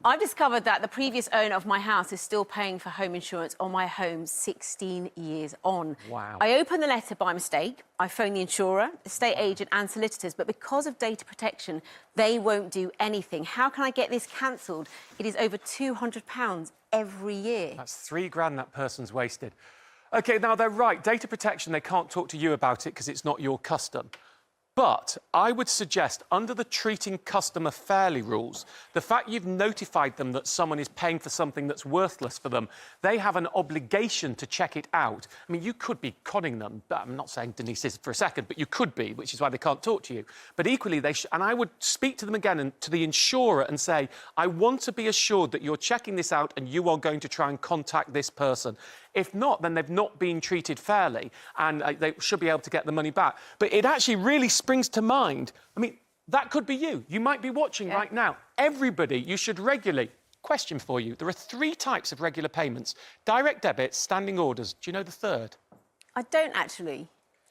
I've discovered that the previous owner of my house is still paying for home insurance on my home 16 years on. Wow. I opened the letter by mistake. I phoned the insurer, estate agent and solicitors, but because of data protection, they won't do anything. How can I get this cancelled? It is over £200 every year. That's £3 that person's wasted. OK, now they're right. Data protection, they can't talk to you about it because it's not your custom. But I would suggest, under the treating customer fairly rules, the fact you've notified them that someone is paying for something that's worthless for them, they have an obligation to check it out. I mean, you could be conning them. I'm not saying Denise is for a second, but you could be, which is why they can't talk to you. But equally, and I would speak to them again and to the insurer and say, I want to be assured that you're checking this out and you are going to try and contact this person. If not, then they've not been treated fairly and they should be able to get the money back. But it actually really springs to mind. I mean, that could be you. You might be watching right now. Everybody, you should regularly... Question for you. There are 3 types of regular payments. Direct debits, standing orders. Do you know the third? I don't actually.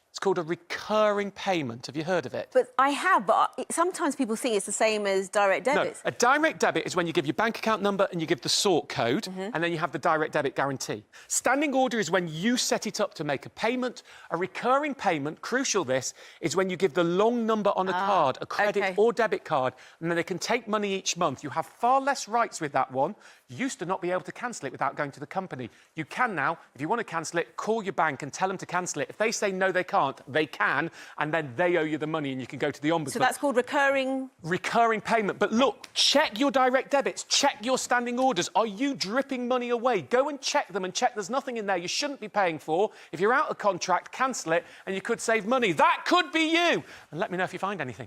It's called a recurring payment. Have you heard of it? But I have, but sometimes people think it's the same as direct debits. No, a direct debit is when you give your bank account number and you give the sort code, and then you have the direct debit guarantee. Standing order is when you set it up to make a payment. A recurring payment, crucial this, is when you give the long number on a card, a credit or debit card, and then they can take money each month. You have far less rights with that one. You used to not be able to cancel it without going to the company. You can now. If you want to cancel it, call your bank and tell them to cancel it. If they say no, they can't, they can, and then they owe you the money and you can go to the ombudsman. So that's called recurring... Recurring payment. But look, check your direct debits, check your standing orders. Are you dripping money away? Go and check them and check there's nothing in there you shouldn't be paying for. If you're out of contract, cancel it and you could save money. That could be you. And let me know if you find anything.